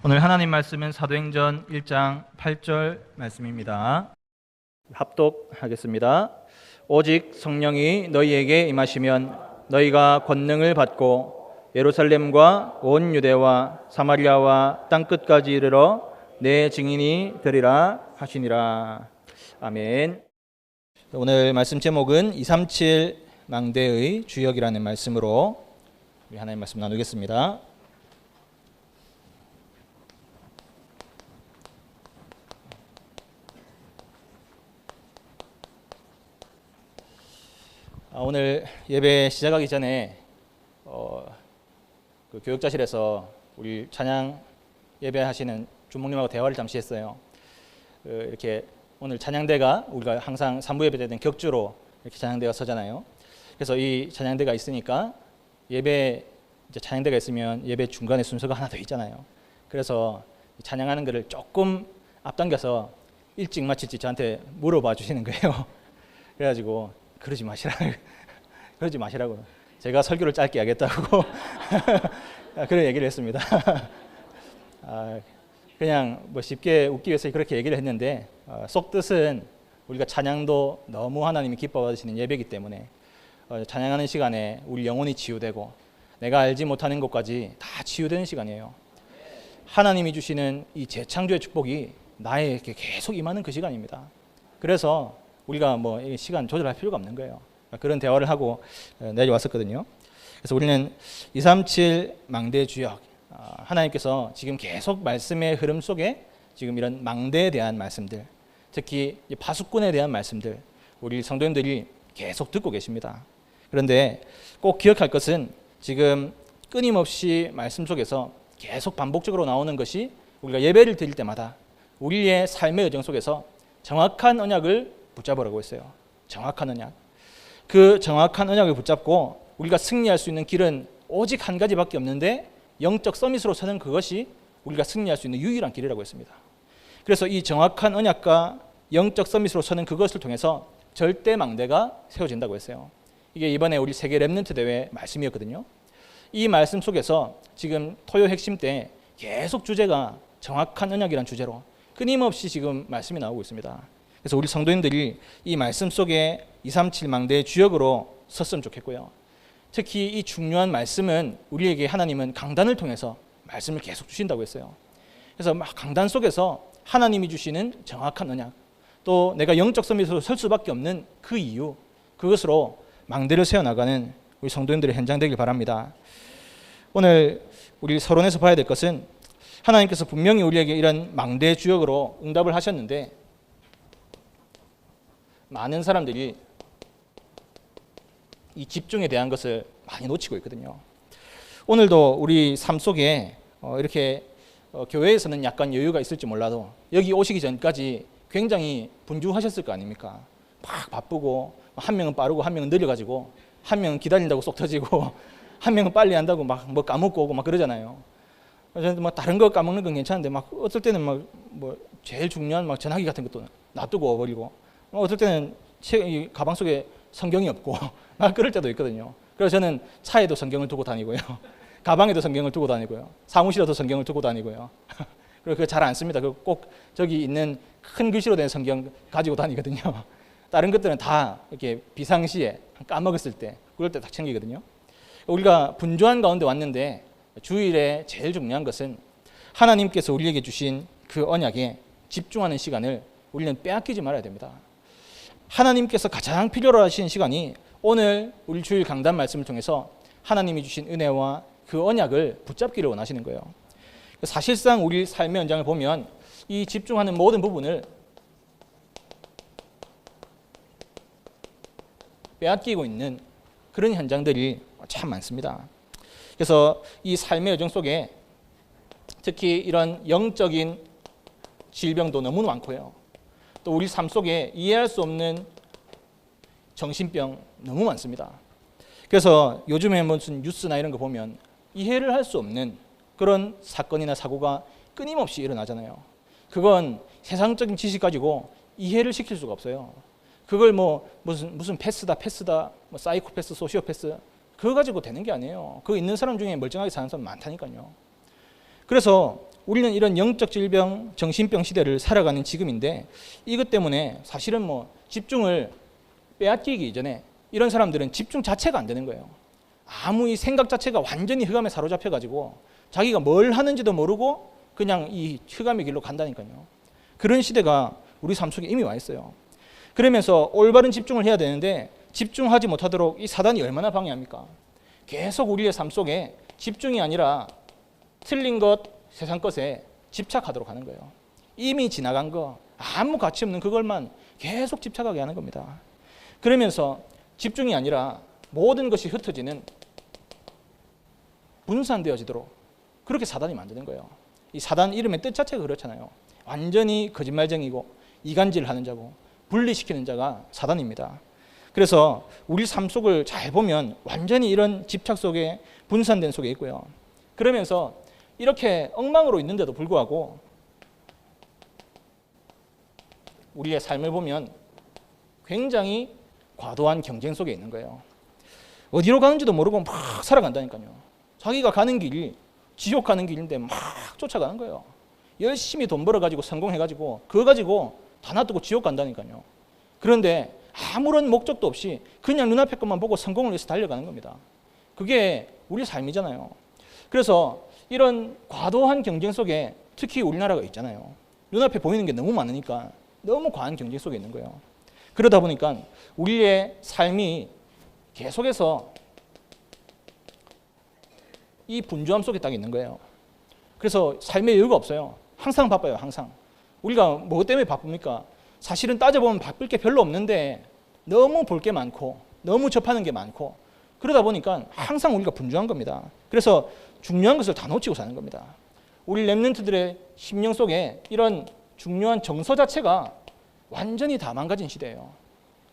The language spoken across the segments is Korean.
오늘 하나님 말씀은 사도행전 1장 8절 말씀입니다. 합독하겠습니다. 오직 성령이 너희에게 임하시면 너희가 권능을 받고 예루살렘과 온 유대와 사마리아와 땅끝까지 이르러 내 증인이 되리라 하시니라. 아멘. 오늘 말씀 제목은 237 망대의 주역이라는 말씀으로 우리 하나님 말씀 나누겠습니다. 오늘 예배 시작하기 전에 그 교육자실에서 우리 찬양 예배하시는 주목님하고 대화를 잠시 했어요. 이렇게 오늘 찬양대가 우리가 항상 3부 예배 때는 격주로 이렇게 찬양대가 서잖아요. 그래서 이 찬양대가 있으니까 예배 이제 찬양대가 있으면 예배 중간에 순서가 하나 더 있잖아요. 그래서 찬양하는 것을 조금 앞당겨서 일찍 마칠지 저한테 물어봐 주시는 거예요. 그래가지고 그러지 마시라고. 제가 설교를 짧게 하겠다고 그런 얘기를 했습니다. 그냥 뭐 쉽게 웃기 위해서 그렇게 얘기를 했는데 속 뜻은 우리가 찬양도 너무 하나님이 기뻐하시는 예배이기 때문에 찬양하는 시간에 우리 영혼이 치유되고 내가 알지 못하는 것까지 다 치유되는 시간이에요. 하나님이 주시는 이 재창조의 축복이 나에게 계속 임하는 그 시간입니다. 그래서 우리가 뭐 시간 조절할 필요가 없는 거예요. 그런 대화를 하고 내려왔었거든요. 그래서 우리는 237 망대 주역, 하나님께서 지금 계속 말씀의 흐름 속에 지금 이런 망대에 대한 말씀들, 특히 파수꾼에 대한 말씀들 우리 성도님들이 계속 듣고 계십니다. 그런데 꼭 기억할 것은 지금 끊임없이 말씀 속에서 계속 반복적으로 나오는 것이 우리가 예배를 드릴 때마다 우리의 삶의 여정 속에서 정확한 언약을 붙잡으라고 했어요. 정확한 언약. 그 정확한 언약을 붙잡고 우리가 승리할 수 있는 길은 오직 한 가지밖에 없는데 영적 서밋으로 서는 그것이 우리가 승리할 수 있는 유일한 길이라고 했습니다. 그래서 이 정확한 언약과 영적 서밋으로 서는 그것을 통해서 절대 망대가 세워진다고 했어요. 이게 이번에 우리 세계 랩넌트 대회 말씀이었거든요. 이 말씀 속에서 지금 토요 핵심 때 계속 주제가 정확한 언약이라는 주제로 끊임없이 지금 말씀이 나오고 있습니다. 그래서 우리 성도님들이 이 말씀 속에 237 망대의 주역으로 섰으면 좋겠고요. 특히 이 중요한 말씀은 우리에게 하나님은 강단을 통해서 말씀을 계속 주신다고 했어요. 그래서 막 강단 속에서 하나님이 주시는 정확한 언약, 또 내가 영적 서밋으로 설 수밖에 없는 그 이유, 그것으로 망대를 세워나가는 우리 성도님들의 현장 되길 바랍니다. 오늘 우리 서론에서 봐야 될 것은 하나님께서 분명히 우리에게 이런 망대의 주역으로 응답을 하셨는데 많은 사람들이 이 집중에 대한 것을 많이 놓치고 있거든요. 오늘도 우리 삶 속에 이렇게 교회에서는 약간 여유가 있을지 몰라도 여기 오시기 전까지 굉장히 분주하셨을 거 아닙니까? 막 바쁘고 한 명은 빠르고 한 명은 느려가지고 한 명은 기다린다고 쏙 터지고 한 명은 빨리 한다고 막 뭐 까먹고 오고 막 그러잖아요. 저는 뭐 다른 거 까먹는 건 괜찮은데 막 어떨 때는 막 뭐 제일 중요한 막 전화기 같은 것도 놔두고 버리고 어떨 때는 이 가방 속에 성경이 없고 막 그럴 때도 있거든요. 그래서 저는 차에도 성경을 두고 다니고요. 가방에도 성경을 두고 다니고요. 사무실에도 성경을 두고 다니고요. 그리고 그거 잘 안 씁니다. 꼭 저기 있는 큰 글씨로 된 성경 가지고 다니거든요. 다른 것들은 다 이렇게 비상시에 까먹었을 때 그럴 때 딱 챙기거든요. 우리가 분주한 가운데 왔는데 주일에 제일 중요한 것은 하나님께서 우리에게 주신 그 언약에 집중하는 시간을 우리는 빼앗기지 말아야 됩니다. 하나님께서 가장 필요로 하시는 시간이 오늘 우리 주일 강단 말씀을 통해서 하나님이 주신 은혜와 그 언약을 붙잡기를 원하시는 거예요. 사실상 우리 삶의 현장을 보면 이 집중하는 모든 부분을 빼앗기고 있는 그런 현장들이 참 많습니다. 그래서 이 삶의 여정 속에 특히 이런 영적인 질병도 너무 많고요. 또 우리 삶 속에 이해할 수 없는 정신병 너무 많습니다. 그래서 요즘에 무슨 뉴스나 이런 거 보면 이해를 할 수 없는 그런 사건이나 사고가 끊임없이 일어나잖아요. 그건 세상적인 지식 가지고 이해를 시킬 수가 없어요. 그걸 뭐 무슨 패스다, 뭐 사이코패스, 소시오패스 그거 가지고 되는 게 아니에요. 그 있는 사람 중에 멀쩡하게 사는 사람 많다니까요. 그래서 우리는 이런 영적 질병, 정신병 시대를 살아가는 지금인데 이것 때문에 사실은 뭐 집중을 빼앗기기 이전에 이런 사람들은 집중 자체가 안 되는 거예요. 아무 이 생각 자체가 완전히 흑암에 사로잡혀가지고 자기가 뭘 하는지도 모르고 그냥 이 흑암의 길로 간다니까요. 그런 시대가 우리 삶 속에 이미 와 있어요. 그러면서 올바른 집중을 해야 되는데 집중하지 못하도록 이 사단이 얼마나 방해합니까? 계속 우리의 삶 속에 집중이 아니라 틀린 것, 세상 것에 집착하도록 하는 거예요. 이미 지나간 거, 아무 가치 없는 그걸만 계속 집착하게 하는 겁니다. 그러면서 집중이 아니라 모든 것이 흩어지는 분산되어지도록 그렇게 사단이 만드는 거예요. 이 사단 이름의 뜻 자체가 그렇잖아요. 완전히 거짓말쟁이고 이간질하는 자고 분리시키는 자가 사단입니다. 그래서 우리 삶 속을 잘 보면 완전히 이런 집착 속에 분산된 속에 있고요. 그러면서 이렇게 엉망으로 있는데도 불구하고 우리의 삶을 보면 굉장히 과도한 경쟁 속에 있는 거예요. 어디로 가는지도 모르고 막 살아간다니까요. 자기가 가는 길이 지옥 가는 길인데 막 쫓아가는 거예요. 열심히 돈 벌어가지고 성공해가지고 그거 가지고 다 놔두고 지옥 간다니까요. 그런데 아무런 목적도 없이 그냥 눈앞의 것만 보고 성공을 위해서 달려가는 겁니다. 그게 우리 삶이잖아요. 그래서 이런 과도한 경쟁 속에 특히 우리나라가 있잖아요. 눈앞에 보이는 게 너무 많으니까 너무 과한 경쟁 속에 있는 거예요. 그러다 보니까 우리의 삶이 계속해서 이 분주함 속에 딱 있는 거예요. 그래서 삶의 여유가 없어요. 항상 바빠요. 항상. 우리가 뭐 때문에 바쁩니까? 사실은 따져보면 바쁠 게 별로 없는데 너무 볼 게 많고 너무 접하는 게 많고 그러다 보니까 항상 우리가 분주한 겁니다. 그래서 중요한 것을 다 놓치고 사는 겁니다. 우리 렘넌트들의 심령 속에 이런 중요한 정서 자체가 완전히 다 망가진 시대예요.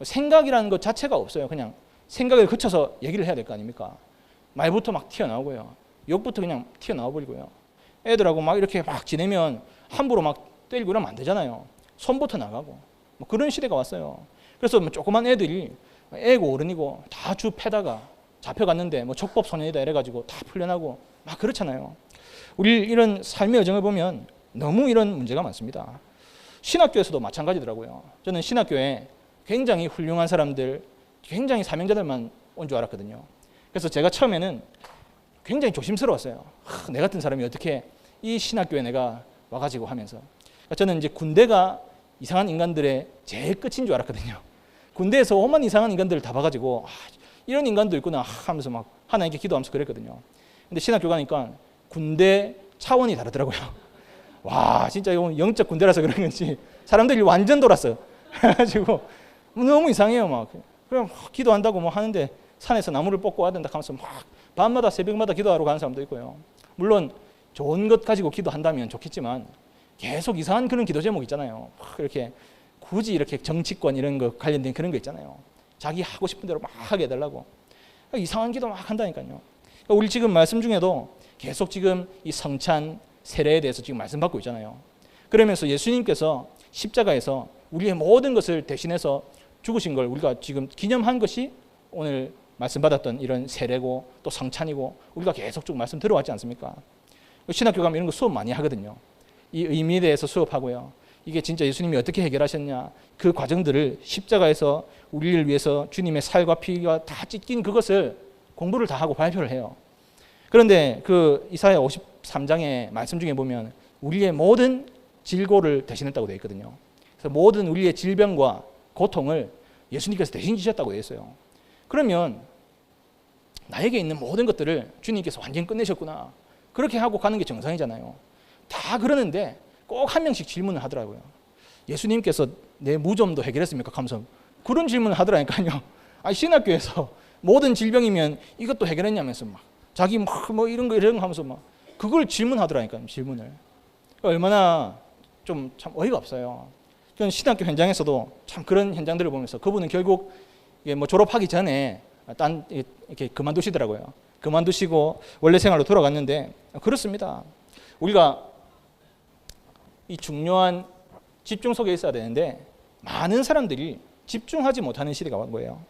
생각이라는 것 자체가 없어요. 그냥 생각을 거쳐서 얘기를 해야 될 거 아닙니까? 말부터 막 튀어나오고요. 욕부터 그냥 튀어나와 버리고요. 애들하고 막 이렇게 막 지내면 함부로 막 때리고 이러면 안 되잖아요. 손부터 나가고 뭐 그런 시대가 왔어요. 그래서 뭐 조그만 애들이 애고 어른이고 다 주 패다가 잡혀갔는데 뭐 족법 소년이다 이래가지고 다 풀려나고 막 그렇잖아요. 우리 이런 삶의 여정을 보면 너무 이런 문제가 많습니다. 신학교에서도 마찬가지더라고요. 저는 신학교에 굉장히 훌륭한 사람들, 굉장히 사명자들만 온 줄 알았거든요. 그래서 제가 처음에는 굉장히 조심스러웠어요. 내 같은 사람이 어떻게 이 신학교에 내가 와가지고 하면서 저는 이제 군대가 이상한 인간들의 제일 끝인 줄 알았거든요. 군대에서 오만 이상한 인간들을 다 봐가지고 이런 인간도 있구나 하면서 막 하나님께 기도하면서 그랬거든요. 근데 신학교 가니까 군대 차원이 다르더라고요. 와 진짜 이거 영적 군대라서 그런 건지 사람들이 완전 돌았어요. 그래가지고 너무 이상해요. 막 그냥 기도한다고 뭐 하는데 산에서 나무를 뽑고 와야 된다 하면서 막 밤마다 새벽마다 기도하러 가는 사람도 있고요. 물론 좋은 것 가지고 기도한다면 좋겠지만 계속 이상한 그런 기도 제목 있잖아요. 이렇게 굳이 이렇게 정치권 이런 거 관련된 그런 거 있잖아요. 자기 하고 싶은 대로 막 하게 해달라고 이상한 기도 막 한다니까요. 우리 지금 말씀 중에도 계속 지금 이 성찬 세례에 대해서 지금 말씀받고 있잖아요. 그러면서 예수님께서 십자가에서 우리의 모든 것을 대신해서 죽으신 걸 우리가 지금 기념한 것이 오늘 말씀받았던 이런 세례고 또 성찬이고 우리가 계속 쭉 말씀 들어왔지 않습니까? 신학교 가면 이런 거 수업 많이 하거든요. 이 의미에 대해서 수업하고요. 이게 진짜 예수님이 어떻게 해결하셨냐 그 과정들을 십자가에서 우리를 위해서 주님의 살과 피가 다 찢긴 그것을 공부를 다 하고 발표를 해요. 그런데 그 이사야 53장의 말씀 중에 보면 우리의 모든 질고를 대신했다고 되어 있거든요. 그래서 모든 우리의 질병과 고통을 예수님께서 대신 지셨다고 되어 있어요. 그러면 나에게 있는 모든 것들을 주님께서 완전히 끝내셨구나 그렇게 하고 가는 게 정상이잖아요. 다 그러는데 꼭 한 명씩 질문을 하더라고요. 예수님께서 내 무좀도 해결했습니까? 하면서 그런 질문을 하더라니까요. 신학교에서 모든 질병이면 이것도 해결했냐면서 막 자기 뭐 이런 거 하면서 막 그걸 질문하더라니까요. 질문을 얼마나 좀 참 어이가 없어요. 저는 신학교 현장에서도 참 그런 현장들을 보면서 그분은 결국 뭐 졸업하기 전에 딴 이렇게 그만두시더라고요. 그만두시고 원래 생활로 돌아갔는데 그렇습니다. 우리가 이 중요한 집중 속에 있어야 되는데 많은 사람들이 집중하지 못하는 시대가 온 거예요.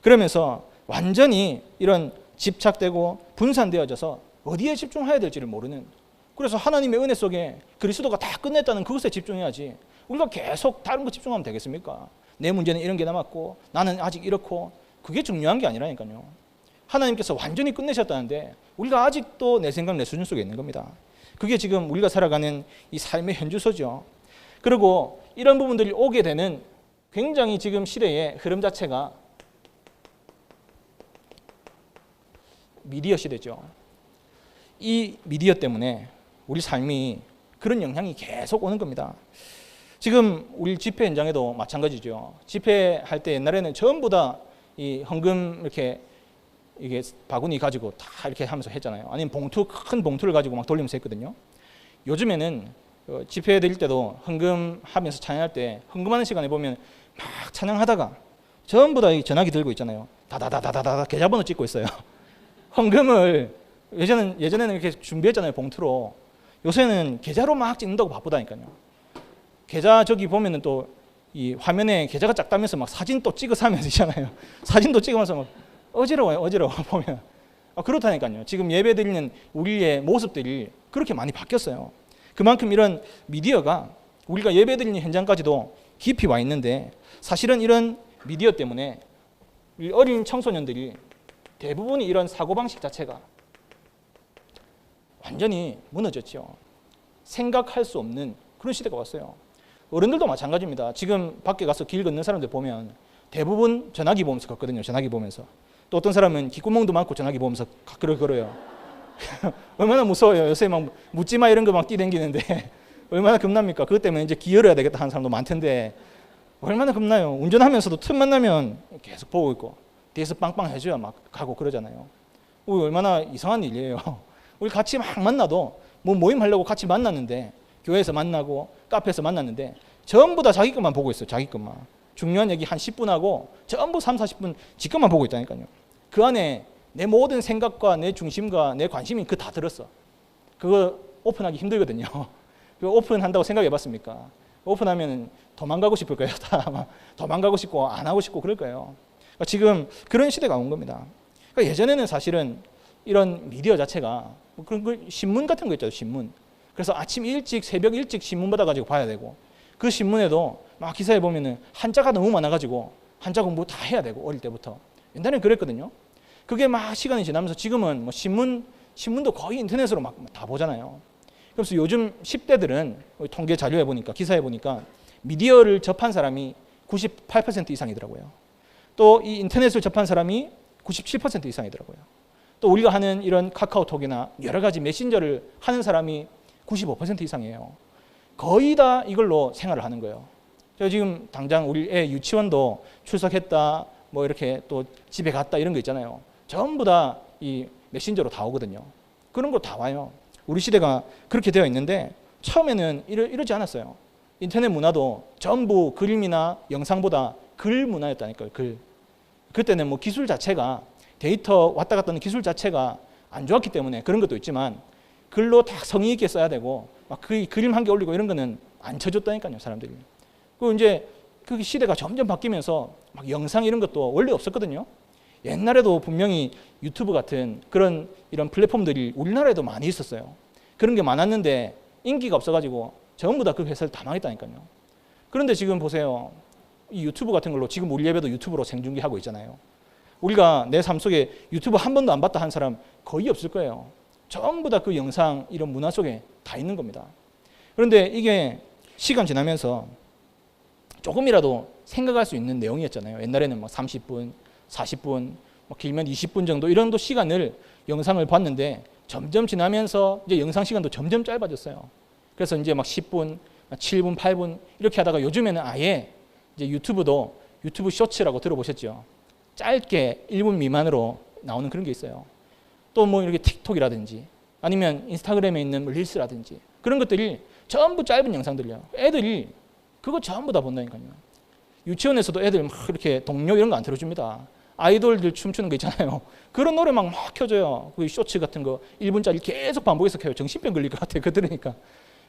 그러면서 완전히 이런 집착되고 분산되어져서 어디에 집중해야 될지를 모르는 그래서 하나님의 은혜 속에 그리스도가 다 끝냈다는 그것에 집중해야지 우리가 계속 다른 거 집중하면 되겠습니까? 내 문제는 이런 게 남았고 나는 아직 이렇고 그게 중요한 게 아니라니까요. 하나님께서 완전히 끝내셨다는데 우리가 아직도 내 생각 내 수준 속에 있는 겁니다. 그게 지금 우리가 살아가는 이 삶의 현주소죠. 그리고 이런 부분들이 오게 되는 굉장히 지금 시대의 흐름 자체가 미디어 시대죠. 이 미디어 때문에 우리 삶이 그런 영향이 계속 오는 겁니다. 지금 우리 집회 현장에도 마찬가지죠. 집회할 때 옛날에는 전부 다 이 헌금 이렇게 이게 바구니 가지고 다 이렇게 하면서 했잖아요. 아니면 큰 봉투를 가지고 막 돌리면서 했거든요. 요즘에는 집회 드릴 때도 헌금하면서 찬양할 때 헌금하는 시간에 보면 막 찬양하다가 전부 다 전화기 들고 있잖아요. 다다다다다다 계좌번호 찍고 있어요. 헌금을 예전에는 이렇게 준비했잖아요. 봉투로. 요새는 계좌로 막 찍는다고 바쁘다니까요. 계좌 저기 보면은 또 이 화면에 계좌가 작다면서 막 사진 또 찍어서 하면서 있잖아요. 사진도 찍으면서 막 어지러워요. 보면. 그렇다니까요. 지금 예배 드리는 우리의 모습들이 그렇게 많이 바뀌었어요. 그만큼 이런 미디어가 우리가 예배 드리는 현장까지도 깊이 와 있는데 사실은 이런 미디어 때문에 우리 어린 청소년들이 대부분이 이런 사고방식 자체가 완전히 무너졌죠. 생각할 수 없는 그런 시대가 왔어요. 어른들도 마찬가지입니다. 지금 밖에 가서 길 걷는 사람들 보면 대부분 전화기 보면서 걷거든요. 전화기 보면서. 또 어떤 사람은 귓구멍도 많고 전화기 보면서 걸어요. 얼마나 무서워요. 요새 막 묻지마 이런 거 막 뛰댕기는데 얼마나 겁납니까? 그것 때문에 이제 기어려야 되겠다 하는 사람도 많던데 얼마나 겁나요. 운전하면서도 틈만 나면 계속 보고 있고 뒤에서 빵빵 해줘야 막 가고 그러잖아요. 얼마나 이상한 일이에요. 우리 같이 막 만나도 뭐 모임하려고 같이 만났는데 교회에서 만나고 카페에서 만났는데 전부 다 자기 것만 보고 있어요. 자기 것만. 중요한 얘기 한 10분 하고 전부 3, 40분 지 것만 보고 있다니까요. 그 안에 내 모든 생각과 내 중심과 내 관심이 그 다 들었어. 그거 오픈하기 힘들거든요. 그거 오픈한다고 생각해 봤습니까? 오픈하면 도망가고 싶을 거예요. 다 도망가고 싶고 안 하고 싶고 그럴 거예요. 그러니까 지금 그런 시대가 온 겁니다. 그러니까 예전에는 사실은 이런 미디어 자체가 그런 신문 같은 거 있죠. 신문. 그래서 아침 일찍 새벽 일찍 신문 받아가지고 봐야 되고 그 신문에도 막 기사에 보면은 한자가 너무 많아가지고 한자 공부 다 해야 되고 어릴 때부터 옛날에는 그랬거든요. 그게 막 시간이 지나면서 지금은 뭐 신문도 거의 인터넷으로 막 다 보잖아요. 그래서 요즘 10대들은 통계 자료에 보니까 기사에 보니까 미디어를 접한 사람이 98% 이상이더라고요. 또 이 인터넷을 접한 사람이 97% 이상이더라고요. 또 우리가 하는 이런 카카오톡이나 여러 가지 메신저를 하는 사람이 95% 이상이에요. 거의 다 이걸로 생활을 하는 거예요. 제가 지금 당장 우리 애 유치원도 출석했다, 뭐 이렇게 또 집에 갔다 이런 거 있잖아요. 전부 다 이 메신저로 다 오거든요. 그런 거 다 와요. 우리 시대가 그렇게 되어 있는데 처음에는 이러지 않았어요. 인터넷 문화도 전부 그림이나 영상보다 글 문화였다니까요. 글. 그때는 뭐 기술 자체가 데이터 왔다 갔다 하는 기술 자체가 안 좋았기 때문에 그런 것도 있지만 글로 다 성의 있게 써야 되고 막 그 그림 한 개 올리고 이런 거는 안 쳐줬다니까요. 사람들이. 그리고 이제 그 시대가 점점 바뀌면서 막 영상 이런 것도 원래 없었거든요. 옛날에도 분명히 유튜브 같은 그런 이런 플랫폼들이 우리나라에도 많이 있었어요. 그런 게 많았는데 인기가 없어가지고 전부 다 그 회사를 다 망했다니까요. 그런데 지금 보세요. 이 유튜브 같은 걸로 지금 우리 예배도 유튜브로 생중계하고 있잖아요. 우리가 내 삶 속에 유튜브 한 번도 안 봤다 한 사람 거의 없을 거예요. 전부 다 그 영상 이런 문화 속에 다 있는 겁니다. 그런데 이게 시간 지나면서 조금이라도 생각할 수 있는 내용이었잖아요. 옛날에는 막 30분, 40분, 길면 20분 정도 이런 시간을 영상을 봤는데 점점 지나면서 이제 영상 시간도 점점 짧아졌어요. 그래서 이제 막 10분, 7분, 8분 이렇게 하다가 요즘에는 아예 이제 유튜브도 유튜브 쇼츠라고 들어보셨죠? 짧게 1분 미만으로 나오는 그런 게 있어요. 또 뭐 이렇게 틱톡이라든지 아니면 인스타그램에 있는 릴스라든지 그런 것들이 전부 짧은 영상들이에요. 애들이 그거 전부 다 본다니까요. 유치원에서도 애들 막 이렇게 동요 이런 거 안 틀어줍니다. 아이돌들 춤추는 거 있잖아요. 그런 노래 막 켜줘요. 그 쇼츠 같은 거 1분짜리 계속 반복해서 켜요. 정신병 걸릴 것 같아요. 그거 들으니까.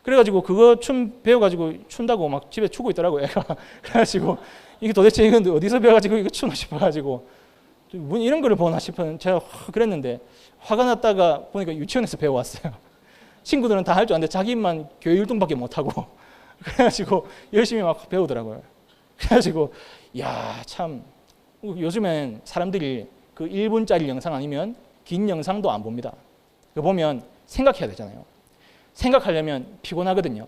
그래가지고 그거 춤 배워가지고 춘다고 막 집에 추고 있더라고요. 애가. 그래가지고 이게 도대체 이건 어디서 배워가지고 이거 추나 싶어가지고 이런 거를 보나 싶은 제가 그랬는데 화가 났다가 보니까 유치원에서 배워왔어요. 친구들은 다 할 줄 아는데 자기만 교회 율동밖에 못하고 그래가지고 열심히 막 배우더라고요. 그래가지고 야, 참 요즘엔 사람들이 그 1분짜리 영상 아니면 긴 영상도 안 봅니다. 그거 보면 생각해야 되잖아요. 생각하려면 피곤하거든요.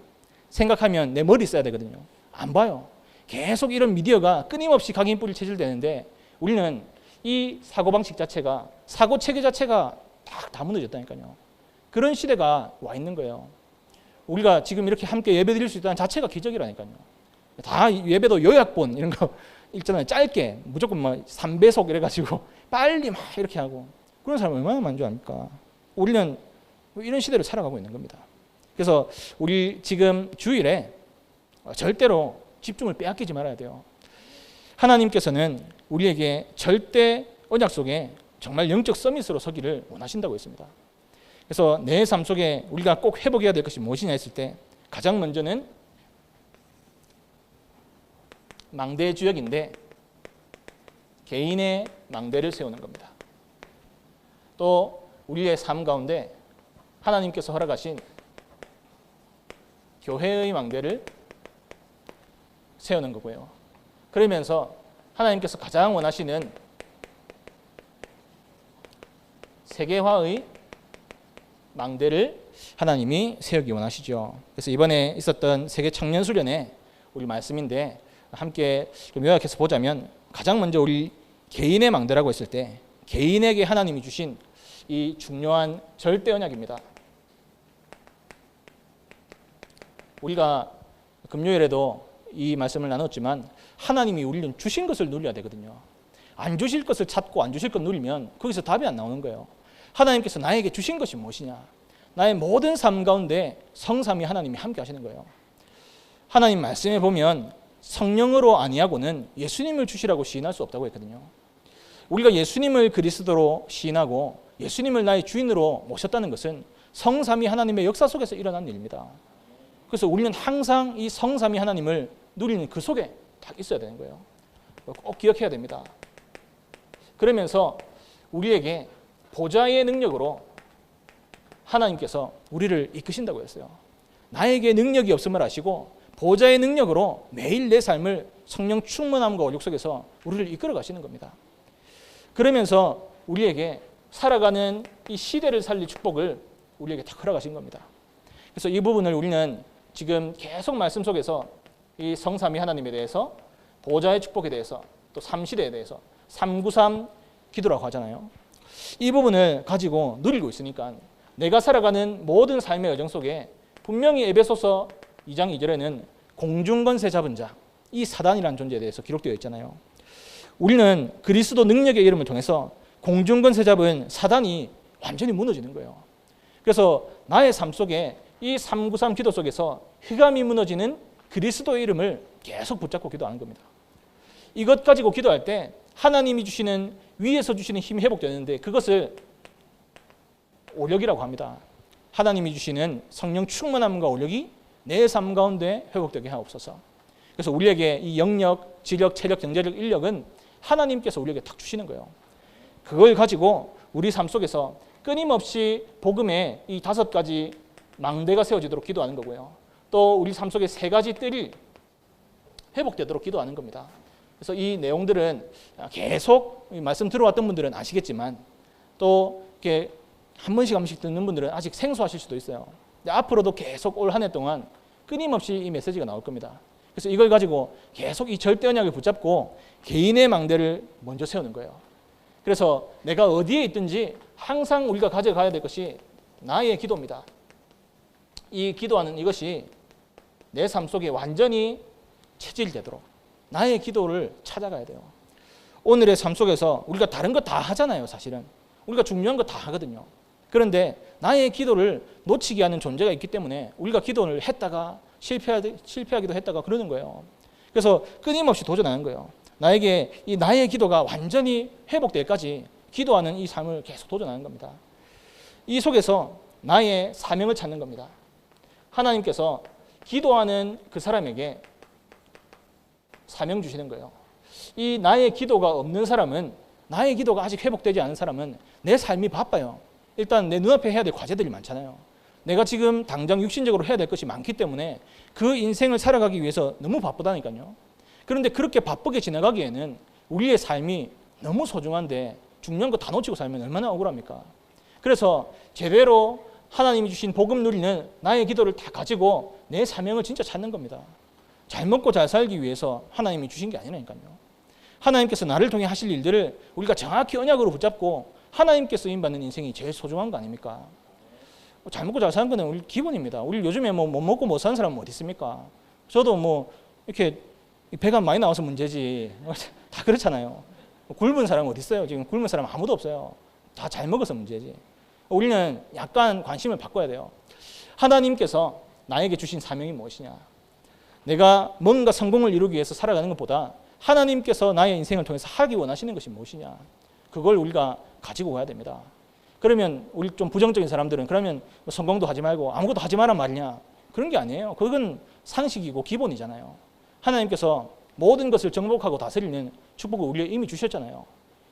생각하면 내 머리 써야 되거든요. 안 봐요. 계속 이런 미디어가 끊임없이 각인뿌리를 체질되는데 우리는 이 사고방식 자체가, 사고체계 자체가 다 무너졌다니까요. 그런 시대가 와 있는 거예요. 우리가 지금 이렇게 함께 예배 드릴 수 있다는 자체가 기적이라니까요. 다 예배도 요약본 이런 거 있잖아요. 짧게 무조건 막 3배속 이래가지고 빨리 막 이렇게 하고, 그런 사람 얼마나 많은 줄 압니까? 우리는 이런 시대를 살아가고 있는 겁니다. 그래서 우리 지금 주일에 절대로 집중을 빼앗기지 말아야 돼요. 하나님께서는 우리에게 절대 언약 속에 정말 영적 서밋으로 서기를 원하신다고 했습니다. 그래서 내 삶 속에 우리가 꼭 회복해야 될 것이 무엇이냐 했을 때 가장 먼저는 망대 주역인데 개인의 망대를 세우는 겁니다. 또 우리의 삶 가운데 하나님께서 허락하신 교회의 망대를 세우는 거고요. 그러면서 하나님께서 가장 원하시는 세계화의 망대를 하나님이 세우기 원하시죠. 그래서 이번에 있었던 세계 청년 수련회 우리 말씀인데 함께 좀 요약해서 보자면, 가장 먼저 우리 개인의 망대라고 했을 때 개인에게 하나님이 주신 이 중요한 절대 언약입니다. 우리가 금요일에도 이 말씀을 나눴지만 하나님이 우리는 주신 것을 누려야 되거든요. 안 주실 것을 찾고 안 주실 것 누리면 거기서 답이 안 나오는 거예요. 하나님께서 나에게 주신 것이 무엇이냐? 나의 모든 삶 가운데 성삼위 하나님이 함께 하시는 거예요. 하나님 말씀에 보면 성령으로 아니하고는 예수님을 주시라고 시인할 수 없다고 했거든요. 우리가 예수님을 그리스도로 시인하고 예수님을 나의 주인으로 모셨다는 것은 성삼위 하나님의 역사 속에서 일어난 일입니다. 그래서 우리는 항상 이 성삼위 하나님을 누리는 그 속에 딱 있어야 되는 거예요. 꼭 기억해야 됩니다. 그러면서 우리에게 보좌의 능력으로 하나님께서 우리를 이끄신다고 했어요. 나에게 능력이 없음을 아시고 보좌의 능력으로 매일 내 삶을 성령 충만함과 오력 속에서 우리를 이끌어 가시는 겁니다. 그러면서 우리에게 살아가는 이 시대를 살릴 축복을 우리에게 다 허락하신 겁니다. 그래서 이 부분을 우리는 지금 계속 말씀 속에서 이 성삼위 하나님에 대해서, 보좌의 축복에 대해서, 또 3시대에 대해서 393 기도라고 하잖아요. 이 부분을 가지고 누리고 있으니까 내가 살아가는 모든 삶의 여정 속에 분명히 에베소서 2장 2절에는 공중권세 잡은 자, 이 사단이라는 존재에 대해서 기록되어 있잖아요. 우리는 그리스도 능력의 이름을 통해서 공중권세 잡은 사단이 완전히 무너지는 거예요. 그래서 나의 삶 속에 이 393 기도 속에서 휘감이 무너지는 그리스도의 이름을 계속 붙잡고 기도하는 겁니다. 이것 가지고 기도할 때 하나님이 주시는, 위에서 주시는 힘이 회복되는데 그것을 오력이라고 합니다. 하나님이 주시는 성령 충만함과 오력이 내 삶 가운데 회복되게 하옵소서. 그래서 우리에게 이 영력, 지력, 체력, 경제력, 인력은 하나님께서 우리에게 탁 주시는 거예요. 그걸 가지고 우리 삶 속에서 끊임없이 복음의 이 5가지 망대가 세워지도록 기도하는 거고요. 또 우리 삶 속에 3가지 뜰이 회복되도록 기도하는 겁니다. 그래서 이 내용들은 계속 말씀 들어왔던 분들은 아시겠지만 또 이렇게 한 번씩 듣는 분들은 아직 생소하실 수도 있어요. 근데 앞으로도 계속 올 한 해 동안 끊임없이 이 메시지가 나올 겁니다. 그래서 이걸 가지고 계속 이 절대 언약을 붙잡고 개인의 망대를 먼저 세우는 거예요. 그래서 내가 어디에 있든지 항상 우리가 가져가야 될 것이 나의 기도입니다. 이 기도하는 이것이 내 삶 속에 완전히 체질되도록 나의 기도를 찾아가야 돼요. 오늘의 삶 속에서 우리가 다른 거 다 하잖아요. 사실은 우리가 중요한 거 다 하거든요. 그런데 나의 기도를 놓치게 하는 존재가 있기 때문에 우리가 기도를 했다가 실패하기도 했다가 그러는 거예요. 그래서 끊임없이 도전하는 거예요. 나에게 이 나의 기도가 완전히 회복될 때까지 기도하는 이 삶을 계속 도전하는 겁니다. 이 속에서 나의 사명을 찾는 겁니다. 하나님께서 기도하는 그 사람에게 사명 주시는 거예요. 이 나의 기도가 없는 사람은, 나의 기도가 아직 회복되지 않은 사람은 내 삶이 바빠요. 일단 내 눈앞에 해야 될 과제들이 많잖아요. 내가 지금 당장 육신적으로 해야 될 것이 많기 때문에 그 인생을 살아가기 위해서 너무 바쁘다니까요. 그런데 그렇게 바쁘게 지나가기에는 우리의 삶이 너무 소중한데 중요한 거 다 놓치고 살면 얼마나 억울합니까? 그래서 제대로 하나님이 주신 복음 누리는 나의 기도를 다 가지고 내 사명을 진짜 찾는 겁니다. 잘 먹고 잘 살기 위해서 하나님이 주신 게 아니라니까요. 하나님께서 나를 통해 하실 일들을 우리가 정확히 언약으로 붙잡고 하나님께 쓰임받는 인생이 제일 소중한 거 아닙니까? 잘 먹고 잘 사는 거는 우리 기본입니다. 우리 요즘에 뭐 못 먹고 못 사는 사람은 어디 있습니까? 저도 뭐 이렇게 배가 많이 나와서 문제지 다 그렇잖아요. 굶은 사람 어디 있어요? 지금 굶은 사람 아무도 없어요. 다 잘 먹어서 문제지. 우리는 약간 관심을 바꿔야 돼요. 하나님께서 나에게 주신 사명이 무엇이냐? 내가 뭔가 성공을 이루기 위해서 살아가는 것보다 하나님께서 나의 인생을 통해서 하기 원하시는 것이 무엇이냐? 그걸 우리가 가지고 가야 됩니다. 그러면 우리 좀 부정적인 사람들은 그러면 성공도 하지 말고 아무것도 하지 마란 말이냐? 그런 게 아니에요. 그건 상식이고 기본이잖아요. 하나님께서 모든 것을 정복하고 다스리는 축복을 우리에게 이미 주셨잖아요.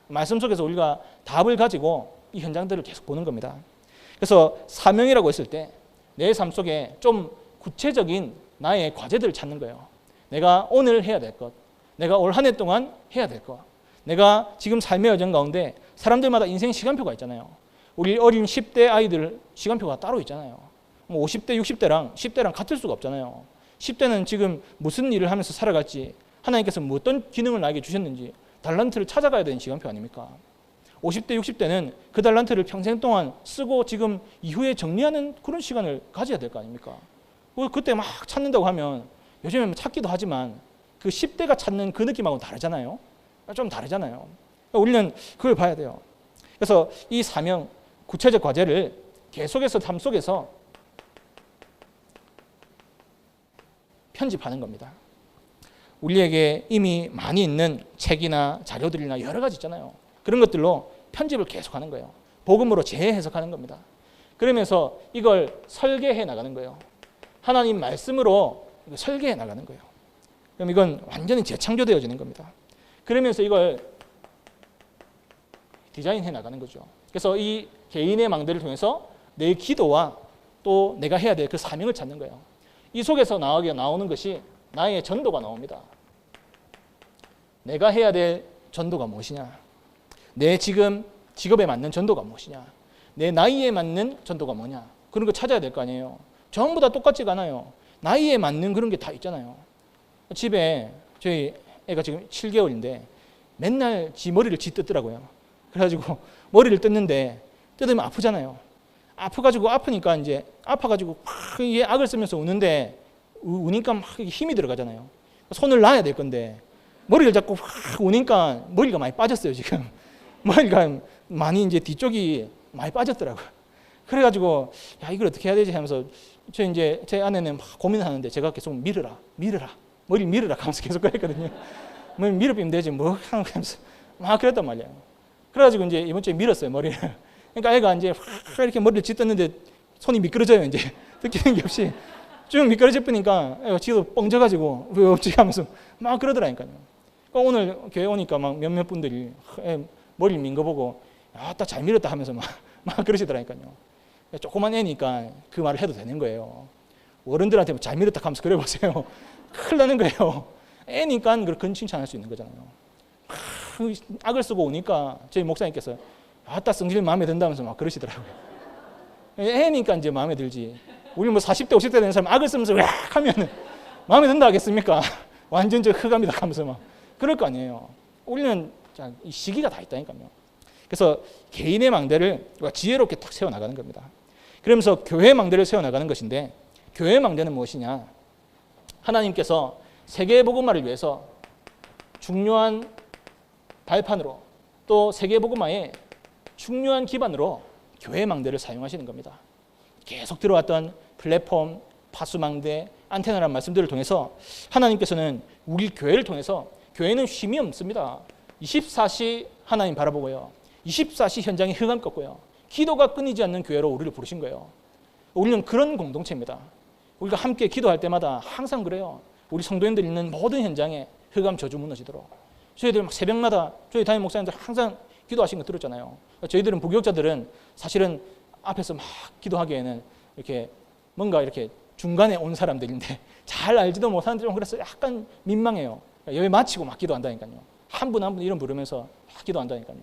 말씀 속에서 우리가 답을 가지고 이 현장들을 계속 보는 겁니다. 그래서 사명이라고 했을 때 내 삶 속에 좀 구체적인 나의 과제들을 찾는 거예요. 내가 오늘 해야 될 것, 내가 올 한 해 동안 해야 될 것, 내가 지금 삶의 여정 가운데 사람들마다 인생 시간표가 있잖아요. 우리 어린 10대 아이들 시간표가 따로 있잖아요. 뭐 50대, 60대랑 10대랑 같을 수가 없잖아요. 10대는 지금 무슨 일을 하면서 살아갈지, 하나님께서 어떤 기능을 나에게 주셨는지 달란트를 찾아가야 되는 시간표 아닙니까? 50대, 60대는 그 달란트를 평생 동안 쓰고 지금 이후에 정리하는 그런 시간을 가져야 될 거 아닙니까? 그때 막 찾는다고 하면 요즘에 찾기도 하지만 그 10대가 찾는 그 느낌하고는 다르잖아요. 좀 다르잖아요. 우리는 그걸 봐야 돼요. 그래서 이 사명, 구체적 과제를 계속해서 삶 속에서 편집하는 겁니다. 우리에게 이미 많이 있는 책이나 자료들이나 여러 가지 있잖아요. 그런 것들로 편집을 계속하는 거예요. 복음으로 재해석하는 겁니다. 그러면서 이걸 설계해 나가는 거예요. 하나님 말씀으로 설계해 나가는 거예요. 그럼 이건 완전히 재창조되어지는 겁니다. 그러면서 이걸 디자인해 나가는 거죠. 그래서 이 개인의 망대를 통해서 내 기도와 또 내가 해야 될 그 사명을 찾는 거예요. 이 속에서 나오는 것이 나의 전도가 나옵니다. 내가 해야 될 전도가 무엇이냐? 내 지금 직업에 맞는 전도가 무엇이냐? 내 나이에 맞는 전도가 뭐냐? 그런 거 찾아야 될 거 아니에요. 전부 다 똑같지가 않아요. 나이에 맞는 그런 게 다 있잖아요. 집에 저희 애가 지금 7개월인데 맨날 지 머리를 뜯더라고요. 그래가지고 머리를 뜯는데 뜯으면 아프잖아요. 아프니까 이제 아파가지고 막 얘 악을 쓰면서 우는데 우니까 막 힘이 들어가잖아요. 손을 놔야 될 건데 머리를 잡고 확 우니까 머리가 많이 빠졌어요. 지금 머리가 많이 이제 뒤쪽이 많이 빠졌더라고요. 그래가지고 야 이걸 어떻게 해야 되지 하면서 제 아내는 막 고민을 하는데 제가 계속 밀어라 머리를 밀어라 하면서 계속 그랬거든요. 뭐 밀어비면 되지 뭐 하면서 막 그랬단 말이에요. 그래가지고 이제 이번 주에 밀었어요 머리를. 그러니까 애가 이제 확 이렇게 머리를 찢었는데 손이 미끄러져요. 이제 느끼는 게 없이 쭉 미끄러져버리니까 애가 지도 뻥져가지고 왜 없지 하면서 막 그러더라니까요. 그러니까 오늘 교회 오니까 막 몇몇 분들이 머리를 민 거 보고 아따 잘 밀었다 하면서 막 그러시더라니까요. 조그만 애니까 그 말을 해도 되는 거예요. 어른들한테 잘 밀었다 하면서 그래 보세요. 큰일 나는 거예요. 애니까 그런 칭찬할 수 있는 거잖아요. 악을 쓰고 오니까 저희 목사님께서 아따 성질 마음에 든다면서 막 그러시더라고요. 애니까 이제 마음에 들지. 우리 뭐 40대 50대 되는 사람 악을 쓰면서 왜 하면 마음에 든다 하겠습니까? 완전 저 흑암이다 하면서 막 그럴 거 아니에요. 우리는 이 시기가 다 있다니까요. 그래서 개인의 망대를 지혜롭게 딱 세워나가는 겁니다. 그러면서 교회의 망대를 세워나가는 것인데 교회의 망대는 무엇이냐? 하나님께서 세계 복음화를 위해서 중요한 발판으로 또 세계 복음화의 중요한 기반으로 교회의 망대를 사용하시는 겁니다. 계속 들어왔던 플랫폼, 파수망대, 안테나라는 말씀들을 통해서 하나님께서는 우리 교회를 통해서 교회는 쉼이 없습니다. 24시 하나님 바라보고요. 24시 현장에 흑암 꺾고요. 기도가 끊이지 않는 교회로 우리를 부르신 거예요. 우리는 그런 공동체입니다. 우리가 함께 기도할 때마다 항상 그래요. 우리 성도님들 있는 모든 현장에 흑암 저주 무너지도록. 저희들 막 새벽마다 저희 담임 목사님들 항상 기도하신 거 들었잖아요. 저희들은 부교육자들은 사실은 앞에서 막 기도하기에는 이렇게 뭔가 이렇게 중간에 온 사람들인데 잘 알지도 못하는데 좀 그래서 약간 민망해요. 예배 마치고 막 기도한다니까요. 한 분 한 분 이름 부르면서 막 기도한다니까요.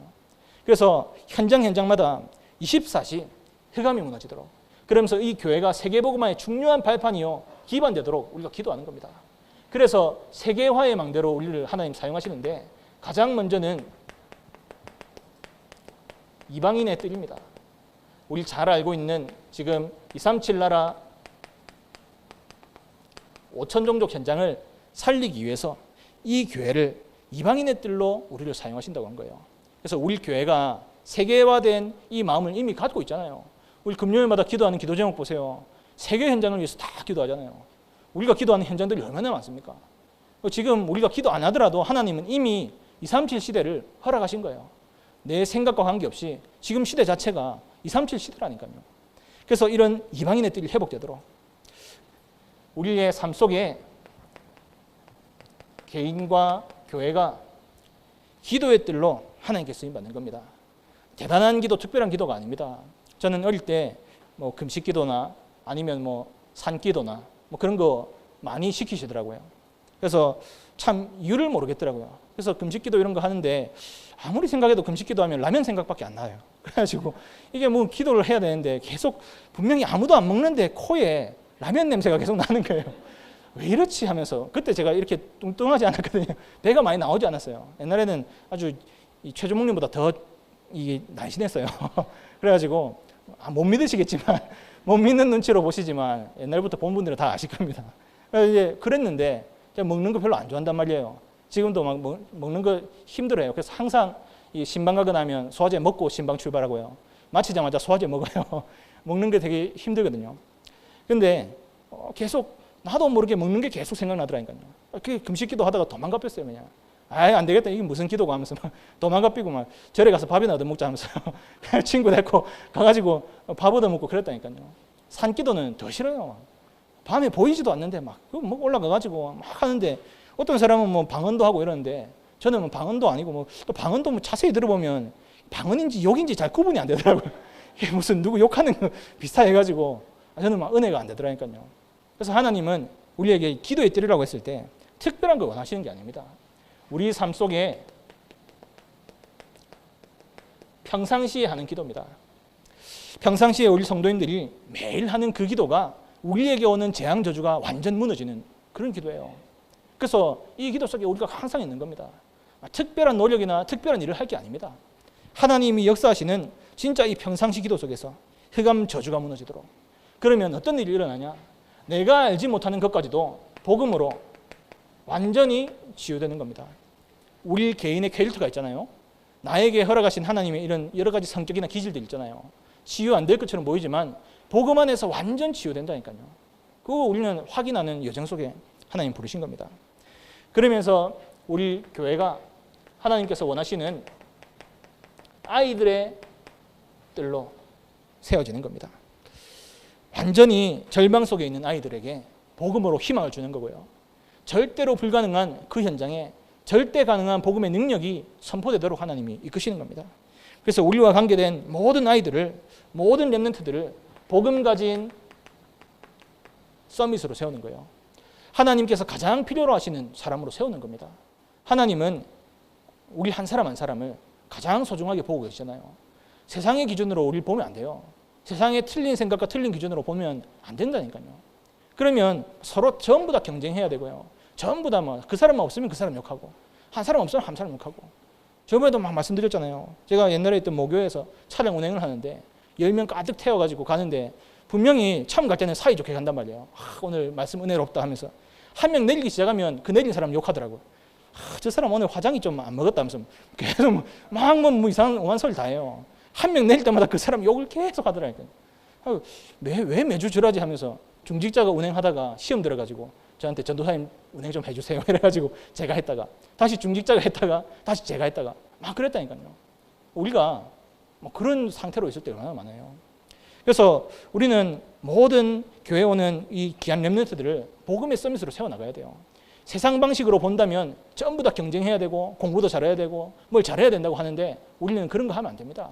그래서 현장마다 24시 흑암이 무너지도록, 그러면서 이 교회가 세계복음화의 중요한 발판이요 기반되도록 우리가 기도하는 겁니다. 그래서 세계화의 망대로 우리를 하나님 사용하시는데, 가장 먼저는 이방인의 뜰입니다. 우리 잘 알고 있는 지금 237 나라 5천 종족 현장을 살리기 위해서 이 교회를 이방인의 뜰로 우리를 사용하신다고 한 거예요. 그래서 우리 교회가 세계화된 이 마음을 이미 갖고 있잖아요. 우리 금요일마다 기도하는 기도 제목 보세요. 세계 현장을 위해서 다 기도하잖아요. 우리가 기도하는 현장들이 얼마나 많습니까? 지금 우리가 기도 안 하더라도 하나님은 이미 237 시대를 허락하신 거예요. 내 생각과 관계없이 지금 시대 자체가 237 시대라니까요. 그래서 이런 이방인의 뜰이 회복되도록 우리의 삶 속에 개인과 교회가 기도의 뜰로 하나님께 쓰임받는 겁니다. 대단한 기도, 특별한 기도가 아닙니다. 저는 어릴 때 뭐 금식 기도나 아니면 뭐 산기도나 뭐 그런 거 많이 시키시더라고요. 그래서 참 이유를 모르겠더라고요. 그래서 금식 기도 이런 거 하는데 아무리 생각해도 금식 기도하면 라면 생각밖에 안 나요. 그래가지고 이게 뭐 기도를 해야 되는데 계속 분명히 아무도 안 먹는데 코에 라면 냄새가 계속 나는 거예요. 왜 이렇지 하면서, 그때 제가 이렇게 뚱뚱하지 않았거든요. 배가 많이 나오지 않았어요. 옛날에는 아주 최주목님보다 더 이게 날씬했어요. 그래가지고 못 믿으시겠지만 못 믿는 눈치로 보시지만 옛날부터 본 분들은 다 아실 겁니다. 그래서 이제 그랬는데 제가 먹는 거 별로 안 좋아한단 말이에요. 지금도 막 먹는 거 힘들어요. 그래서 항상 이 신방 가고 나면 소화제 먹고 신방 출발하고요. 마치자마자 소화제 먹어요. 먹는 게 되게 힘들거든요. 근데 계속 나도 모르게 먹는 게 계속 생각나더라니까요. 그 금식기도 하다가 도망가 뺐어요. 그냥 안 되겠다, 이게 무슨 기도가 하면서 막 도망가 삐고 막 절에 가서 밥이나 얻어 먹자 하면서 친구 데리고 가가지고 밥 얻어 먹고 그랬다니까요. 산기도는 더 싫어요. 밤에 보이지도 않는데 막 올라가가지고 막 하는데, 어떤 사람은 뭐 방언도 하고 이러는데 저는 뭐 방언도 아니고 뭐 또 방언도 뭐 자세히 들어보면 방언인지 욕인지 잘 구분이 안 되더라고요. 이게 무슨 누구 욕하는 거 비슷해가지고 저는 막 은혜가 안 되더라니까요. 그래서 하나님은 우리에게 기도의 뜰이라고 했을 때 특별한 걸 원하시는 게 아닙니다. 우리 삶 속에 평상시에 하는 기도입니다. 평상시에 우리 성도님들이 매일 하는 그 기도가 우리에게 오는 재앙 저주가 완전 무너지는 그런 기도예요. 그래서 이 기도 속에 우리가 항상 있는 겁니다. 특별한 노력이나 특별한 일을 할 게 아닙니다. 하나님이 역사하시는 진짜 이 평상시 기도 속에서 흑암 저주가 무너지도록. 그러면 어떤 일이 일어나냐? 내가 알지 못하는 것까지도 복음으로 완전히 치유되는 겁니다. 우리 개인의 캐릭터가 있잖아요. 나에게 허락하신 하나님의 이런 여러 가지 성격이나 기질들 있잖아요. 치유 안 될 것처럼 보이지만 복음 안에서 완전 치유된다니까요. 그거 우리는 확인하는 여정 속에 하나님 부르신 겁니다. 그러면서 우리 교회가 하나님께서 원하시는 아이들의 뜰로 세워지는 겁니다. 완전히 절망 속에 있는 아이들에게 복음으로 희망을 주는 거고요. 절대로 불가능한 그 현장에 절대 가능한 복음의 능력이 선포되도록 하나님이 이끄시는 겁니다. 그래서 우리와 관계된 모든 아이들을, 모든 렘넌트들을 복음 가진 서밋으로 세우는 거예요. 하나님께서 가장 필요로 하시는 사람으로 세우는 겁니다. 하나님은 우리 한 사람 한 사람을 가장 소중하게 보고 계시잖아요. 세상의 기준으로 우리를 보면 안 돼요. 세상의 틀린 생각과 틀린 기준으로 보면 안 된다니까요. 그러면 서로 전부 다 경쟁해야 되고요. 전부 다 뭐 그 사람만 없으면 그 사람 욕하고, 한 사람 없으면 한 사람 욕하고. 저번에도 막 말씀드렸잖아요. 제가 옛날에 있던 모교에서 차량 운행을 하는데 10명 가득 태워가지고 가는데 분명히 처음 갈 때는 사이좋게 간단 말이에요. 오늘 말씀 은혜롭다 하면서 한 명 내리기 시작하면 그 내린 사람 욕하더라고요. 저 사람 오늘 화장이 좀 안 먹었다 하면서 계속 막 뭐 이상한 오만 소리 다 해요. 한 명 내릴 때마다 그 사람 욕을 계속 하더라고요. 왜 매주 저러지 하면서 중직자가 운행하다가 시험 들어가지고 저한테 전도사님 운행 좀 해주세요 이래가지고 제가 했다가 다시 중직자가 했다가 다시 제가 했다가 막 그랬다니까요. 우리가 뭐 그런 상태로 있을 때 얼마나 많아요. 그래서 우리는 모든 교회 오는 이 귀한 렘넌트들을 복음의 서밋으로 세워나가야 돼요. 세상 방식으로 본다면 전부 다 경쟁해야 되고 공부도 잘해야 되고 뭘 잘해야 된다고 하는데 우리는 그런 거 하면 안 됩니다.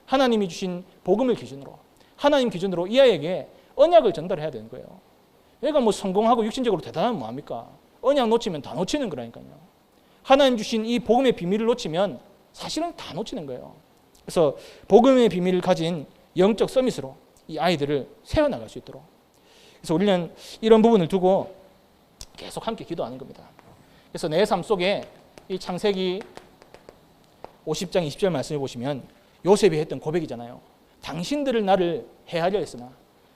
하나님이 주신 복음을 기준으로, 하나님 기준으로 이 아이에게 언약을 전달해야 되는 거예요. 얘가 뭐 성공하고 육신적으로 대단하면 뭐합니까? 언약 놓치면 다 놓치는 거라니까요. 하나님 주신 이 복음의 비밀을 놓치면 사실은 다 놓치는 거예요. 그래서 복음의 비밀을 가진 영적 서밋으로 이 아이들을 세워나갈 수 있도록, 그래서 우리는 이런 부분을 두고 계속 함께 기도하는 겁니다. 그래서 내 삶 속에 이 창세기 50장 20절 말씀해 보시면 요셉이 했던 고백이잖아요. 당신들을 나를 해하려 했으나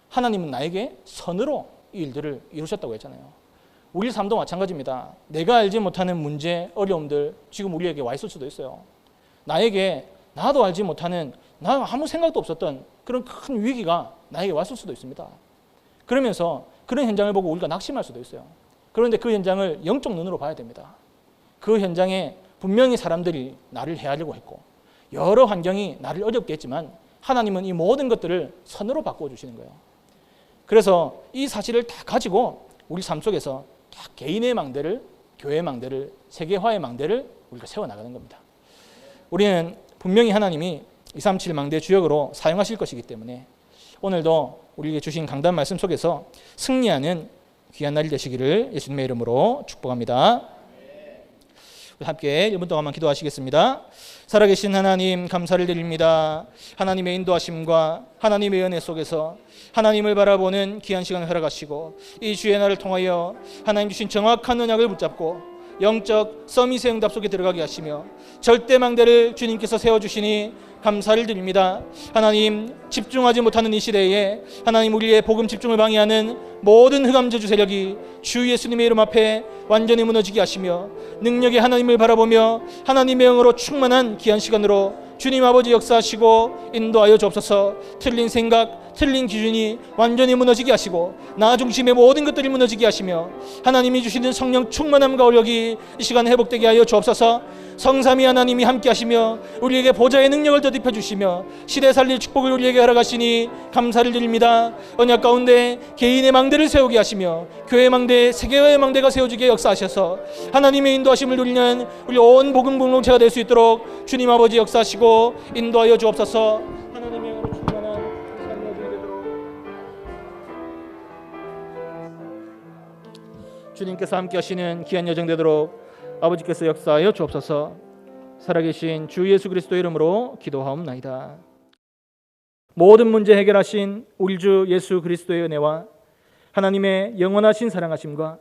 하나님은 나에게 선으로 이 일들을 이루셨다고 했잖아요. 우리 삶도 마찬가지입니다. 내가 알지 못하는 문제, 어려움들 지금 우리에게 와 있을 수도 있어요. 나에게 나도 알지 못하는, 나 아무 생각도 없었던 그런 큰 위기가 나에게 왔을 수도 있습니다. 그러면서 그런 현장을 보고 우리가 낙심할 수도 있어요. 그런데 그 현장을 영적 눈으로 봐야 됩니다. 그 현장에 분명히 사람들이 나를 해하려고 했고 여러 환경이 나를 어렵게 했지만 하나님은 이 모든 것들을 선으로 바꿔주시는 거예요. 그래서 이 사실을 다 가지고 우리 삶 속에서 다 개인의 망대를, 교회의 망대를, 세계화의 망대를 우리가 세워나가는 겁니다. 우리는 분명히 하나님이 237 망대 주역으로 사용하실 것이기 때문에 오늘도 우리에게 주신 강단 말씀 속에서 승리하는 귀한 날이 되시기를 예수님의 이름으로 축복합니다. 함께 1분 동안만 기도하시겠습니다. 살아계신 하나님 감사를 드립니다. 하나님의 인도하심과 하나님의 은혜 속에서 하나님을 바라보는 귀한 시간을 허락하시고 이 주의 날을 통하여 하나님 주신 정확한 언약을 붙잡고 영적 서밋의 응답 속에 들어가게 하시며 절대망대를 주님께서 세워주시니 감사를 드립니다. 하나님, 집중하지 못하는 이 시대에 하나님 우리의 복음 집중을 방해하는 모든 흑암저주 세력이 주 예수님의 이름 앞에 완전히 무너지게 하시며 능력의 하나님을 바라보며 하나님의 영으로 충만한 귀한 시간으로 주님 아버지 역사하시고 인도하여 주옵소서. 틀린 생각, 틀린 기준이 완전히 무너지게 하시고 나 중심의 모든 것들이 무너지게 하시며 하나님이 주시는 성령 충만함과 올력이 이 시간 회복되게 하여 주옵소서. 성삼위 하나님이 함께 하시며 우리에게 보좌의 능력을 더딥혀 주시며 시대 살릴 축복을 우리에게 허락하시니 감사를 드립니다. 언약 가운데 개인의 망대를 세우게 하시며 교회의 망대, 세계화의 망대가 세워지게 역사하셔서 하나님의 인도하심을 누리는 우리 온 복음 공동체가 될 수 있도록 주님 아버지 역사하시고 인도하여 주옵소서. 하나님의 영으로 충만한 삶을 누리게 되도록 주님께서 함께 하시는 귀한 여정 되도록 아버지께서 역사하여 주옵소서. 살아계신 주 예수 그리스도의 이름으로 기도하옵나이다. 모든 문제 해결하신 우리 주 예수 그리스도의 은혜와 하나님의 영원하신 사랑하심과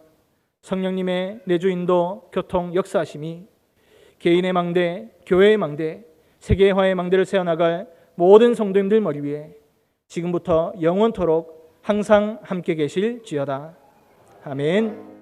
성령님의 내주 인도 교통 역사하심이 개인의 망대, 교회의 망대, 세계화의 망대를 세워나갈 모든 성도님들 머리 위에 지금부터 영원토록 항상 함께 계실지어다. 아멘.